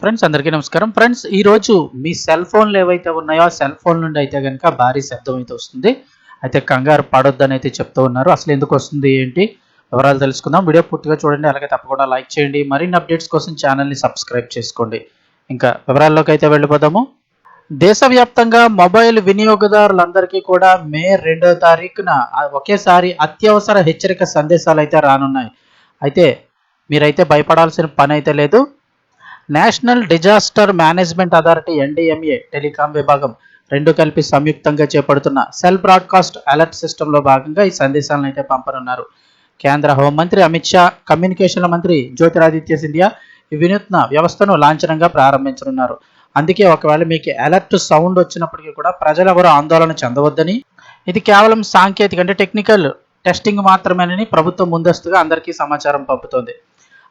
Friends, అందరికీ నమస్కారం. Friends, ఈరోజు మీ సెల్ ఫోన్లు ఏవైతే ఉన్నాయో ఆ సెల్ ఫోన్ నుండి అయితే కనుక భారీ శబ్దం అయితే వస్తుంది. అయితే కంగారు పడొద్దని అయితే చెప్తూ ఉన్నారు. అసలు ఎందుకు వస్తుంది ఏంటి వివరాలు తెలుసుకుందాం. వీడియో పూర్తిగా చూడండి, అలాగే తప్పకుండా లైక్ చేయండి. మరిన్ని అప్డేట్స్ కోసం ఛానల్ని సబ్స్క్రైబ్ చేసుకోండి. ఇంకా వివరాల్లోకి అయితే వెళ్ళిపోదాము. దేశవ్యాప్తంగా మొబైల్ వినియోగదారులందరికీ కూడా మే 2వ తారీఖున ఒకేసారి అత్యవసర హెచ్చరిక సందేశాలు అయితే రానున్నాయి. అయితే మీరైతే భయపడాల్సిన పని అయితే లేదు. National disaster management authority NDMA telecom విభాగం రెండు కలిపి సంయుక్తంగా చేపడుతున్న సెల్ బ్రాడ్కాస్ట్ అలర్ట్ సిస్టంలో భాగంగా ఈ సందేశాలను అయితే పంపనున్నారు. కేంద్ర హోంమంత్రి అమిత్ షా, కమ్యూనికేషన్ల మంత్రి జ్యోతిరాదిత్య సింధియా ఈ వినూత్న వ్యవస్థను లాంఛనంగా ప్రారంభించనున్నారు. అందుకే ఒకవేళ మీకు అలర్ట్ సౌండ్ వచ్చినప్పటికీ కూడా ప్రజలెవరూ ఆందోళన చెందవద్దని, ఇది కేవలం సాంకేతిక అంటే టెక్నికల్ టెస్టింగ్ మాత్రమేనని ప్రభుత్వం ముందస్తుగా అందరికీ సమాచారం పంపుతోంది.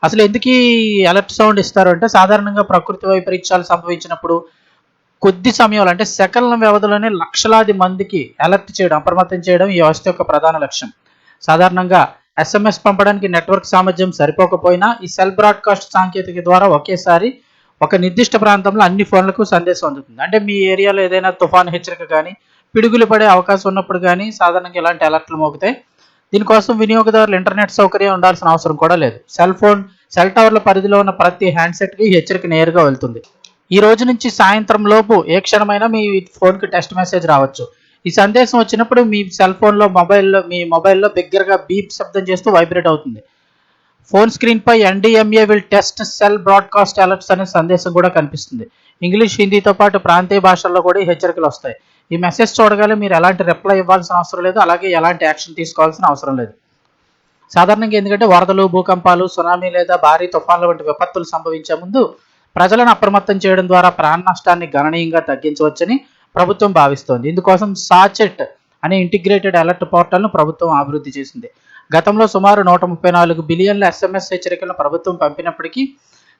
అసలు ఎందుకు ఈ అలర్ట్ సౌండ్ ఇస్తారు అంటే, సాధారణంగా ప్రకృతి వైపరీత్యాలు సంభవించినప్పుడు కొద్ది సమయంలో అంటే సెకన్ల వ్యవధిలోనే లక్షలాది మందికి అలర్ట్ చేయడం, అప్రమత్తం చేయడం ఈ వ్యవస్థ యొక్క ప్రధాన లక్ష్యం. సాధారణంగా ఎస్ఎంఎస్ పంపడానికి నెట్వర్క్ సామర్థ్యం సరిపోకపోయినా ఈ సెల్ బ్రాడ్కాస్ట్ సాంకేతిక ద్వారా ఒకేసారి ఒక నిర్దిష్ట ప్రాంతంలో అన్ని ఫోన్లకు సందేశం అందుతుంది. అంటే మీ ఏరియాలో ఏదైనా తుఫాను హెచ్చరిక కానీ, పిడుగులు పడే అవకాశం ఉన్నప్పుడు కానీ సాధారణంగా ఇలాంటి అలర్ట్లు మోగుతాయి. దీనికోసం వినియోగదారులు ఇంటర్నెట్ సౌకర్యం ఉండాల్సిన అవసరం కూడా లేదు. సెల్ టవర్ల పరిధిలో ఉన్న ప్రతి హ్యాండ్సెట్కి హెచ్చరిక నేరుగా వెళ్తుంది. ఈ రోజు నుంచి సాయంత్రం లోపు ఏ క్షణమైనా మీ ఫోన్కి టెక్స్ట్ మెసేజ్ రావచ్చు. ఈ సందేశం వచ్చినప్పుడు మీ సెల్ ఫోన్లో మీ మొబైల్లో బిగ్గరగా బీప్ శబ్దం చేస్తూ వైబ్రేట్ అవుతుంది. ఫోన్ స్క్రీన్పై NDMA will test cell broadcast alerts అనే సందేశం కూడా కనిపిస్తుంది. ఇంగ్లీష్, హిందీతో పాటు ప్రాంతీయ భాషల్లో కూడా ఈ హెచ్చరికలు వస్తాయి. ఈ మెసేజ్ చూడగానే మీరు ఎలాంటి రిప్లై ఇవ్వాల్సిన అవసరం లేదు, అలాగే ఎలాంటి యాక్షన్ తీసుకోవాల్సిన అవసరం లేదు. సాధారణంగా ఎందుకంటే వరదలు, భూకంపాలు, సునామీ లేదా భారీ తుఫాన్ల వంటి విపత్తులు సంభవించే ముందు ప్రజలను అప్రమత్తం చేయడం ద్వారా ప్రాణ నష్టాన్ని గణనీయంగా తగ్గించవచ్చని ప్రభుత్వం భావిస్తోంది. ఇందుకోసం సాచెట్ అనే ఇంటిగ్రేటెడ్ అలర్ట్ పోర్టల్ను ప్రభుత్వం అభివృద్ధి చేసింది. గతంలో సుమారు 134 బిలియన్ల ఎస్ఎంఎస్ హెచ్చరికలను ప్రభుత్వం పంపినప్పటికీ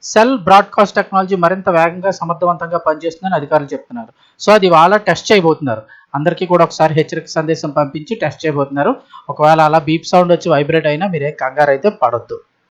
సెల్ బ్రాడ్కాస్ట్ టెక్నాలజీ మరింత వేగంగా, సమర్థవంతంగా పనిచేస్తుందని అధికారులు చెప్తున్నారు. సో అది వాళ్ళ టెస్ట్ చేయబోతున్నారు. అందరికీ కూడా ఒకసారి హెచ్చరిక సందేశం పంపించి టెస్ట్ చేయబోతున్నారు. ఒకవేళ అలా బీప్ సౌండ్ వచ్చి వైబ్రేట్ అయినా మీరేం కంగారు అయితే పడొద్దు.